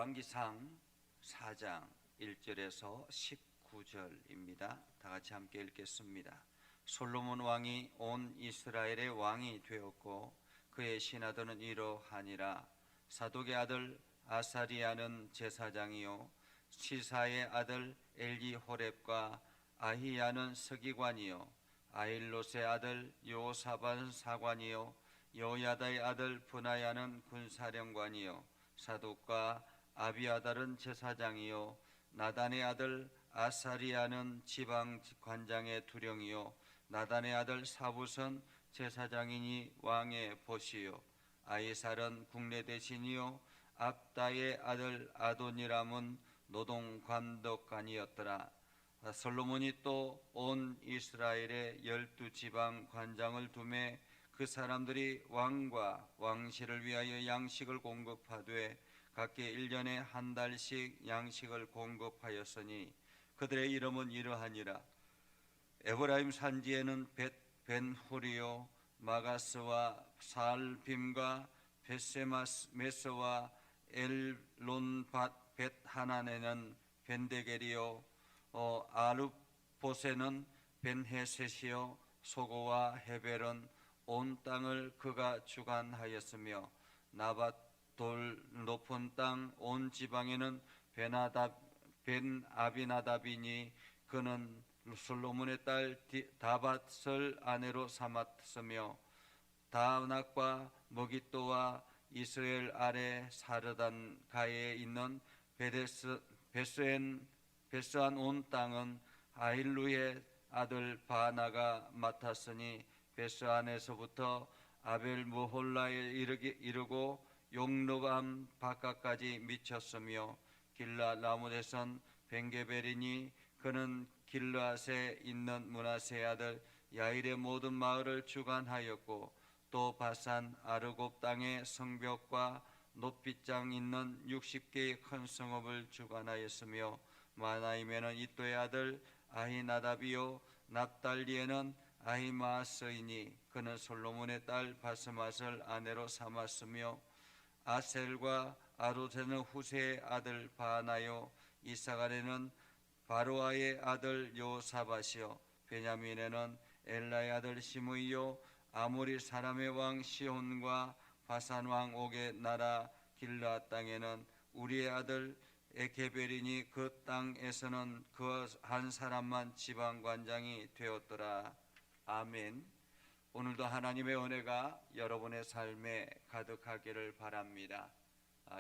열왕기상 4장 1절에서 19절입니다. 다 같이 함께 읽겠습니다. 솔로몬 왕이 온 이스라엘의 왕이 되었고 그의 신하들은 이러하니라. 사독의 아들 아사리야는 제사장이요 시사의 아들 엘리호렙과 아히야는 서기관이요 아힐롯의 아들 요사밧은 사관이요 여호야다의 아들 브나야는 군사령관이요 사독과 아비아달은 제사장이요 나단의 아들 아사리야는 지방관장의 두령이요 나단의 아들 사붓은 제사장이니 왕의 보시요 아이살은 국내 대신이요 압다의 아들 아도니람은 노동관덕관이었더라. 솔로몬이 또 온 이스라엘의 12지방 관장을 두매 그 사람들이 왕과 왕실을 위하여 양식을 공급하되 각기 1년에 한 달씩 양식을 공급하였으니 그들의 이름은 이러하니라. 에브라임 산지에는 벤후리요 마가스와 살빔과 베세메스와 엘론밭 벳하난에는 벤데겔이요 아룹보세는 벤헤셋이요 소고와 헤벨은 온 땅을 그가 주관하였으며 나밧돌 높은 땅 온 지방에는 벤아비나답이니 그는 솔로몬의 딸 다밧을 아내로 삼았으며 다낙과 머깃도와 이스라엘 아래 사르단 가에 있는 베스안 온 땅은 아힐루의 아들 바나가 맡았으니 베스안에서부터 아벨무홀라에 이르고 용르암 바깥까지 미쳤으며 길라 라못에선 벤게벨이니 그는 길르앗에 있는 므낫세의 아들 야일의 모든 마을을 주관하였고 또 바산 아르곱 땅의 성벽과 높이장 있는 60개의 큰 성읍을 주관하였으며 마나임에는 이또의 아들 아히나답이요 납달리에는 아히마스이니 그는 솔로몬의 딸 바스맛을 아내로 삼았으며 아셀과 아로세는 후세의 아들 바나요 이사갈에는 바로아의 아들 요사밧이요 베냐민에는 엘라의 아들 시므이요 아모리 사람의 왕 시혼과 바산 왕 옥의 나라 길르앗 땅에는 우리의 아들 에게벨이니 그 땅에서는 그 한 사람만 지방관장이 되었더라. 아멘. 오늘도 하나님의 은혜가 여러분의 삶에 가득하기를 바랍니다.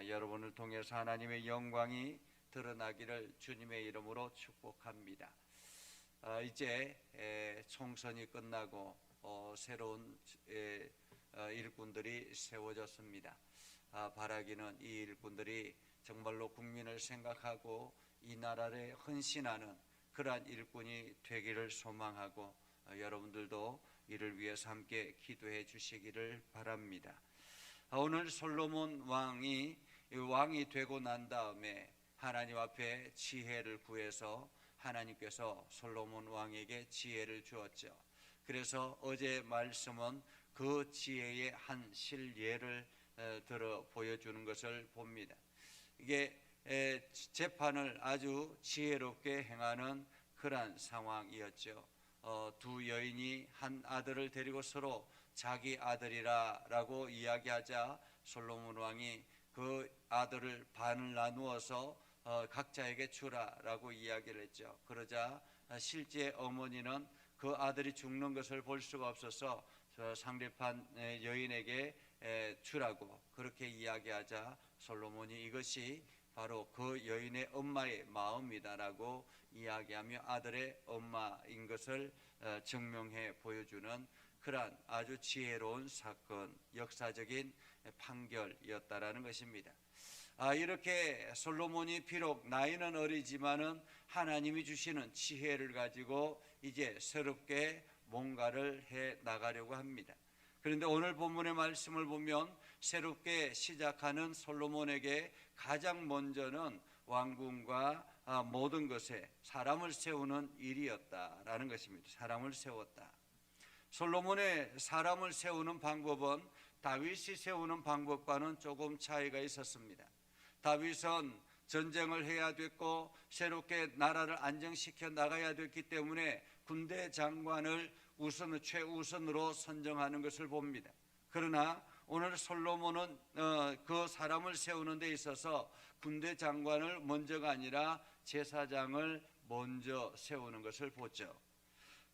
여러분을 통해서 하나님의 영광이 드러나기를 주님의 이름으로 축복합니다. 이제 총선이 끝나고 새로운 일꾼들이 세워졌습니다. 바라기는 이 일꾼들이 정말로 국민을 생각하고 이 나라를 헌신하는 그러한 일꾼이 되기를 소망하고 여러분들도 이를 위해서 함께 기도해 주시기를 바랍니다. 오늘 솔로몬 왕이 되고 난 다음에 하나님 앞에 지혜를 구해서 하나님께서 솔로몬 왕에게 지혜를 주었죠. 그래서 어제 말씀은 그 지혜의 한 실예를 들어 보여주는 것을 봅니다. 이게 재판을 아주 지혜롭게 행하는 그러한 상황이었죠. 두 여인이 한 아들을 데리고 서로 자기 아들이라고 이야기하자 솔로몬 왕이 그 아들을 반을 나누어서 각자에게 주라라고 이야기를 했죠. 그러자 실제 어머니는 그 아들이 죽는 것을 볼 수가 없어서 상대판 여인에게 주라고 그렇게 이야기하자 솔로몬이 이것이 바로 그 여인의 엄마의 마음이다라고 이야기하며 아들의 엄마인 것을 증명해 보여주는 그러한 아주 지혜로운 사건, 역사적인 판결이었다라는 것입니다. 이렇게 솔로몬이 비록 나이는 어리지만은 하나님이 주시는 지혜를 가지고 이제 새롭게 뭔가를 해 나가려고 합니다. 그런데 오늘 본문의 말씀을 보면 새롭게 시작하는 솔로몬에게 가장 먼저는 왕궁과 모든 것에 사람을 세우는 일이었다라는 것입니다. 사람을 세웠다. 솔로몬의 사람을 세우는 방법은 다윗이 세우는 방법과는 조금 차이가 있었습니다. 다윗은 전쟁을 해야 됐고 새롭게 나라를 안정시켜 나가야 됐기 때문에 군대 장관을 최우선으로 선정하는 것을 봅니다. 그러나 오늘 솔로몬은 그 사람을 세우는 데 있어서 군대 장관을 먼저가 아니라 제사장을 먼저 세우는 것을 보죠.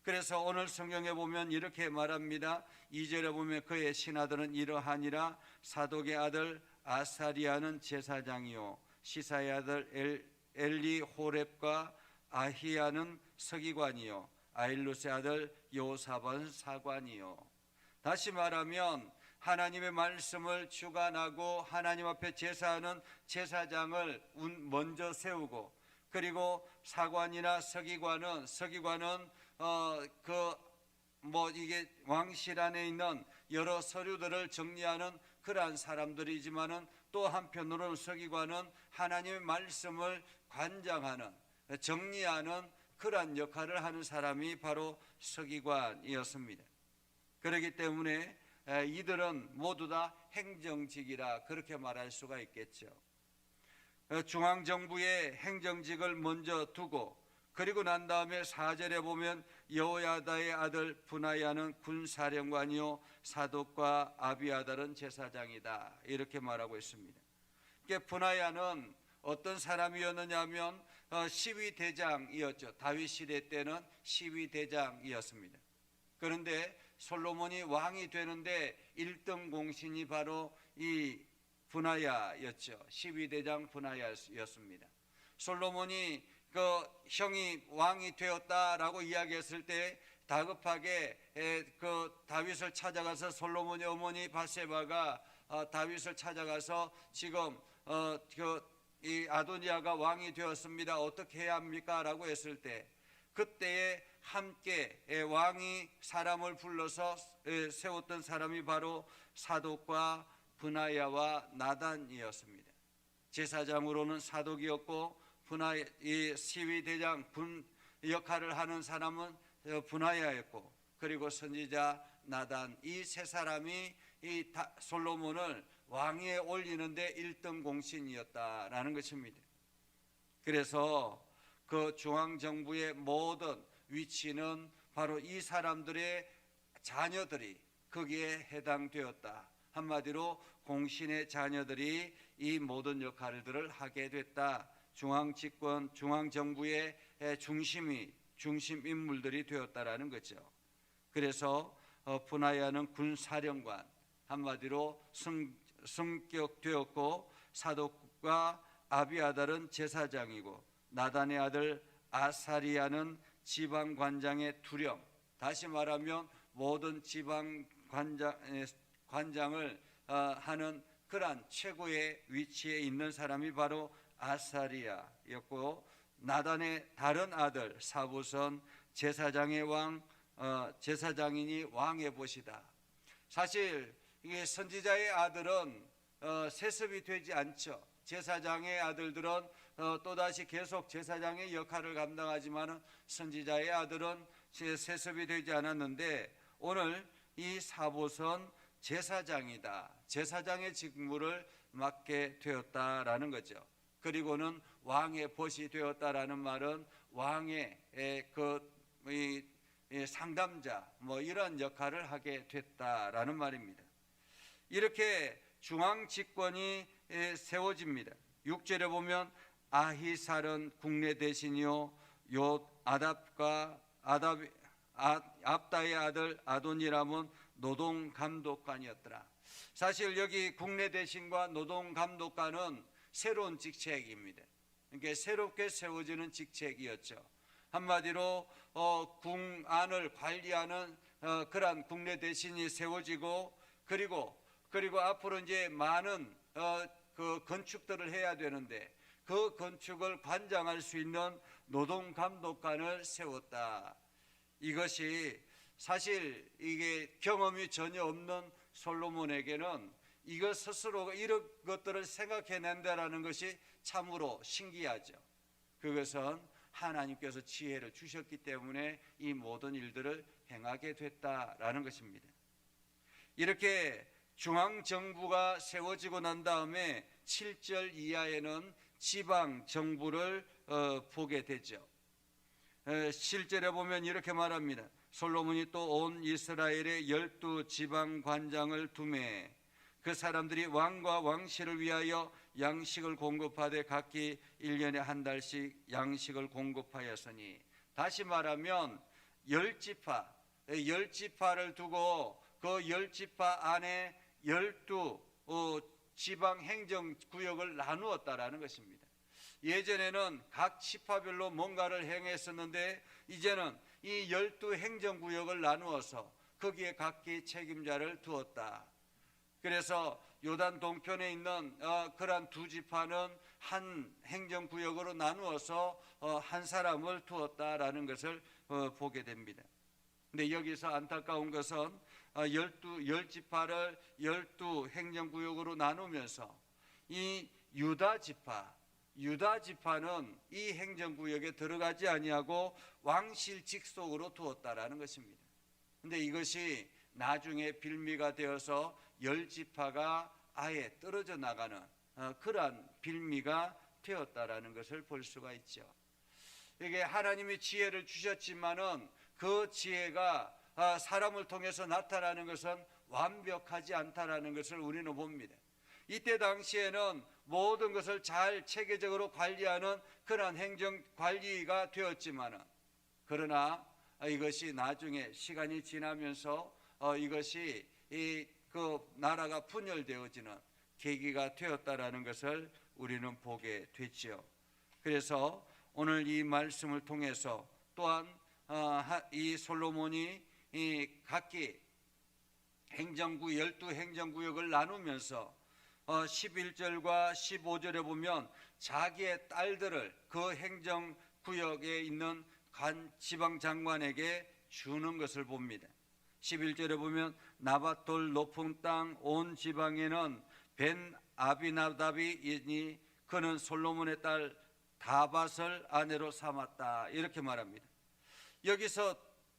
그래서 오늘 성경에 보면 이렇게 말합니다. 2절에 보면 그의 신하들은 이러하니라. 사독의 아들 아사리아는 제사장이요 시사의 아들 엘리호렙과 아히야는 서기관이요 아일루스의 아들 요사밧은 사관이요. 다시 말하면 하나님의 말씀을 주관하고 하나님 앞에 제사하는 제사장을 먼저 세우고, 그리고 사관이나 서기관은 이게 왕실 안에 있는 여러 서류들을 정리하는 그러한 사람들이지만은 또 한편으로는 서기관은 하나님의 말씀을 관장하는, 정리하는 그러한 역할을 하는 사람이 바로 서기관이었습니다. 그렇기 때문에 이들은 모두 다 행정직이라 그렇게 말할 수가 있겠죠. 중앙정부의 행정직을 먼저 두고, 그리고 난 다음에 4절에 보면 여호야다의 아들 분하야는 군사령관이요 사독과 아비아달은 제사장이다 이렇게 말하고 있습니다. 분하야는 어떤 사람이었느냐 하면 시위대장이었죠. 다윗 시대 때는 시위대장이었습니다. 그런데 솔로몬이 왕이 되는데 1등 공신이 바로 이 분하야였죠. 시위대장 분하야였습니다. 솔로몬이 그 형이 왕이 되었다라고 이야기했을 때 다급하게 그 다윗을 찾아가서, 솔로몬의 어머니 바세바가 다윗을 찾아가서 지금 이 아도니아가 왕이 되었습니다. 어떻게 해야 합니까? 라고 했을 때, 그때에 함께 왕이 사람을 불러서 세웠던 사람이 바로 사독과 분하야와 나단이었습니다. 제사장으로는 사독이었고 이 시위대장 역할을 하는 사람은 분하야였고, 그리고 선지자 나단, 이 세 사람이 이 솔로몬을 왕위에 올리는데 1등 공신이었다라는 것입니다. 그래서 그 중앙정부의 모든 위치는 바로 이 사람들의 자녀들이 거기에 해당되었다. 한마디로 공신의 자녀들이 이 모든 역할들을 하게 됐다. 중앙집권, 중앙정부의 중심 인물들이 되었다라는 거죠. 그래서 분하야는 군사령관, 한마디로 승격되었고, 사독과 아비아달은 제사장이고, 나단의 아들 아사리아는 지방관장의 두령, 다시 말하면 모든 지방관장을 하는 그러한 최고의 위치에 있는 사람이 바로 아사리아였고, 나단의 다른 아들 사부선 제사장이니 왕의 보시다. 사실 이게 선지자의 아들은 세습이 되지 않죠. 제사장의 아들들은 또다시 계속 제사장의 역할을 감당하지만 선지자의 아들은 세습이 되지 않았는데, 오늘 이 사보선 제사장이다. 제사장의 직무를 맡게 되었다라는 거죠. 그리고는 왕의 벗이 되었다라는 말은 왕의 상담자 이런 역할을 하게 됐다라는 말입니다. 이렇게 중앙 집권이 세워집니다. 6절에 보면 아히살은 국내 대신이요 압다의 아들 아도니람은 노동감독관이었더라. 사실 여기 국내 대신과 노동감독관은 새로운 직책입니다. 그러니까 새롭게 세워지는 직책이었죠. 한마디로 궁안을 관리하는 그러한 국내 대신이 세워지고, 그리고 앞으로 이제 많은 그 건축들을 해야 되는데 그 건축을 관장할 수 있는 노동감독관을 세웠다. 이것이 사실 이게 경험이 전혀 없는 솔로몬에게는 이것 스스로 이런 것들을 생각해낸다라는 것이 참으로 신기하죠. 그것은 하나님께서 지혜를 주셨기 때문에 이 모든 일들을 행하게 됐다라는 것입니다. 이렇게 중앙정부가 세워지고 난 다음에 7절 이하에는 지방 정부를 보게 되죠. 7절에 보면 이렇게 말합니다. 솔로몬이 또 온 이스라엘의 12 지방 관장을 두매 그 사람들이 왕과 왕실을 위하여 양식을 공급하되 각기 1년에 한 달씩 양식을 공급하였으니, 다시 말하면 10지파를 두고 그 10지파 안에 12 지방 행정구역을 나누었다라는 것입니다. 예전에는 각 지파별로 뭔가를 행했었는데 이제는 이 12 행정구역을 나누어서 거기에 각기 책임자를 두었다. 그래서 요단 동편에 있는 그러한 두 지파는 한 행정구역으로 나누어서 한 사람을 두었다라는 것을 보게 됩니다. 근데 여기서 안타까운 것은 10지파를 12 행정구역으로 나누면서 이 유다 지파는 이 행정구역에 들어가지 아니하고 왕실 직속으로 두었다라는 것입니다. 근데 이것이 나중에 빌미가 되어서 10지파가 아예 떨어져 나가는 그러한 빌미가 되었다라는 것을 볼 수가 있죠. 이게 하나님이 지혜를 주셨지만은 그 지혜가 사람을 통해서 나타나는 것은 완벽하지 않다라는 것을 우리는 봅니다. 이때 당시에는 모든 것을 잘 체계적으로 관리하는 그런 행정 관리가 되었지만은, 그러나 이것이 나중에 시간이 지나면서 이것이 그 나라가 분열되어지는 계기가 되었다라는 것을 우리는 보게 됐죠. 그래서 오늘 이 말씀을 통해서 또한 이 솔로몬이 각기 12 행정구역을 나누면서 11절과 15절에 보면 자기의 딸들을 그 행정구역에 있는 지방장관에게 주는 것을 봅니다. 11절에 보면 나밧돌 높은 땅 온 지방에는 벤 아비나답이 있니 그는 솔로몬의 딸 다밧을 아내로 삼았다, 이렇게 말합니다. 여기서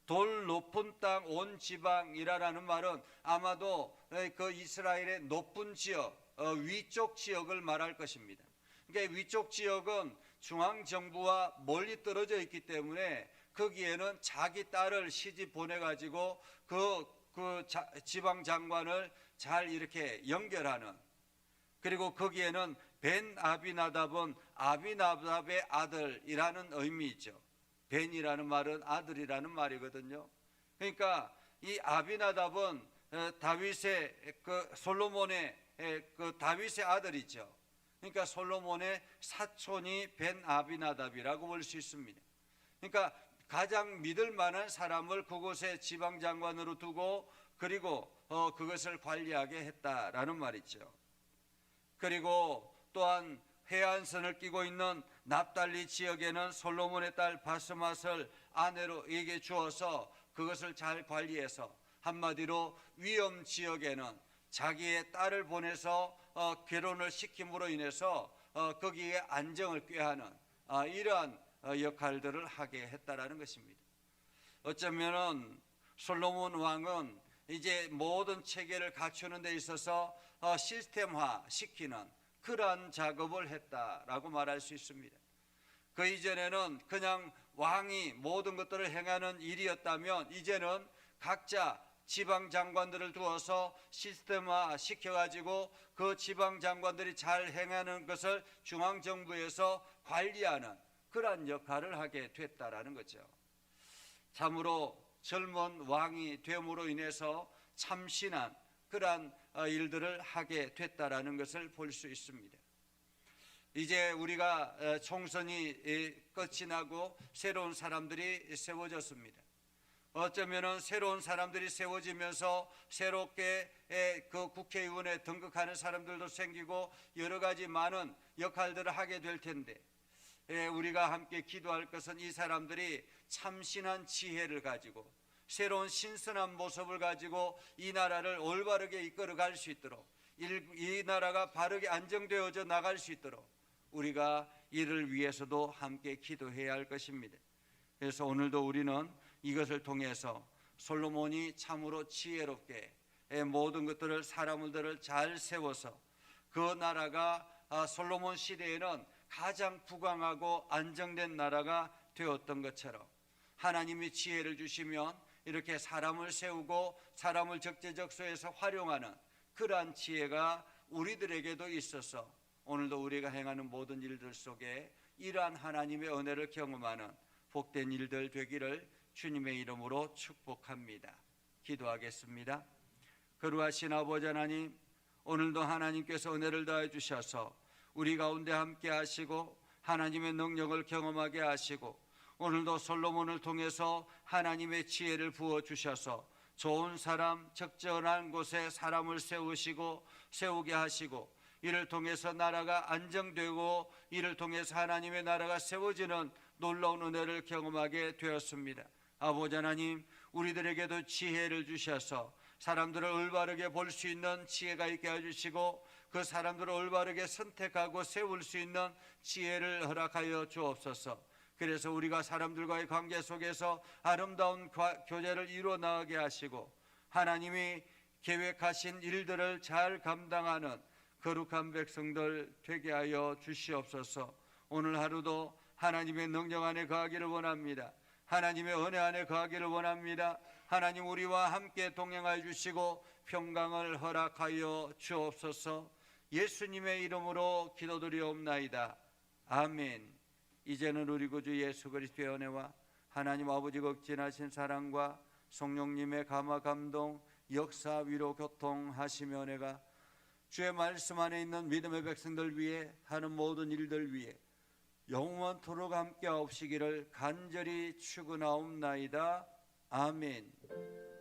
돌 높은 땅 온 지방이라는 말은 아마도 그 이스라엘의 높은 지역, 위쪽 지역을 말할 것입니다. 그러니까 위쪽 지역은 중앙정부와 멀리 떨어져 있기 때문에 거기에는 자기 딸을 시집 보내가지고 그 지방장관을 잘 이렇게 연결하는, 그리고 거기에는 벤 아비나답은 아비나답의 아들이라는 의미이죠. 벤이라는 말은 아들이라는 말이거든요. 그러니까 이 아비나답은 다윗의 솔로몬의 다윗의 아들이죠. 그러니까 솔로몬의 사촌이 벤 아비나답이라고 볼 수 있습니다. 그러니까 가장 믿을 만한 사람을 그곳에 지방장관으로 두고 그리고 그것을 관리하게 했다라는 말이죠. 그리고 또한 해안선을 끼고 있는 납달리 지역에는 솔로몬의 딸 바스맛을 아내로에게 주어서 그것을 잘 관리해서, 한마디로 위험 지역에는 자기의 딸을 보내서 결혼을 시킴으로 인해서 거기에 안정을 꾀하는 이러한 역할들을 하게 했다라는 것입니다. 어쩌면은 솔로몬 왕은 이제 모든 체계를 갖추는 데 있어서 시스템화 시키는 그러한 작업을 했다라고 말할 수 있습니다. 그 이전에는 그냥 왕이 모든 것들을 행하는 일이었다면 이제는 각자 지방 장관들을 두어서 시스템화 시켜가지고 그 지방 장관들이 잘 행하는 것을 중앙정부에서 관리하는 그러한 역할을 하게 됐다라는 거죠. 참으로 젊은 왕이 됨으로 인해서 참신한 그러한 일들을 하게 됐다라는 것을 볼 수 있습니다. 이제 우리가 총선이 끝이 나고 새로운 사람들이 세워졌습니다. 어쩌면은 새로운 사람들이 세워지면서 새롭게 그 국회의원에 등극하는 사람들도 생기고 여러 가지 많은 역할들을 하게 될 텐데, 우리가 함께 기도할 것은 이 사람들이 참신한 지혜를 가지고 새로운 신선한 모습을 가지고 이 나라를 올바르게 이끌어 갈 수 있도록, 이 나라가 바르게 안정되어져 나갈 수 있도록 우리가 이를 위해서도 함께 기도해야 할 것입니다. 그래서 오늘도 우리는 이것을 통해서 솔로몬이 참으로 지혜롭게 모든 것들을 사람들을 잘 세워서 그 나라가 솔로몬 시대에는 가장 부강하고 안정된 나라가 되었던 것처럼 하나님이 지혜를 주시면 이렇게 사람을 세우고 사람을 적재적소에서 활용하는 그러한 지혜가 우리들에게도 있어서 오늘도 우리가 행하는 모든 일들 속에 이러한 하나님의 은혜를 경험하는 복된 일들 되기를 주님의 이름으로 축복합니다. 기도하겠습니다. 거룩하신 아버지 하나님, 오늘도 하나님께서 은혜를 다해 주셔서 우리 가운데 함께 하시고 하나님의 능력을 경험하게 하시고 오늘도 솔로몬을 통해서 하나님의 지혜를 부어 주셔서 좋은 사람, 적절한 곳에 사람을 세우게 하시고 이를 통해서 나라가 안정되고 이를 통해서 하나님의 나라가 세워지는 놀라운 은혜를 경험하게 되었습니다. 아버지 하나님, 우리들에게도 지혜를 주셔서 사람들을 올바르게 볼 수 있는 지혜가 있게 해주시고 그 사람들을 올바르게 선택하고 세울 수 있는 지혜를 허락하여 주옵소서. 그래서 우리가 사람들과의 관계 속에서 아름다운 교제를 이루어 나가게 하시고 하나님이 계획하신 일들을 잘 감당하는 거룩한 백성들 되게 하여 주시옵소서. 오늘 하루도 하나님의 능력 안에 거하기를 원합니다. 하나님의 은혜 안에 거하기를 원합니다. 하나님 우리와 함께 동행하여 주시고 평강을 허락하여 주옵소서. 예수님의 이름으로 기도드리옵나이다. 아멘. 이제는 우리 구주 예수 그리스도의 은혜와 하나님 아버지 극진하신 사랑과 성령님의 감화 감동 역사 위로 교통하시며 은혜가 주의 말씀 안에 있는 믿음의 백성들 위해 하는 모든 일들 위해 영원토록 함께 하옵시기를 간절히 축원하옵나이다. 아멘.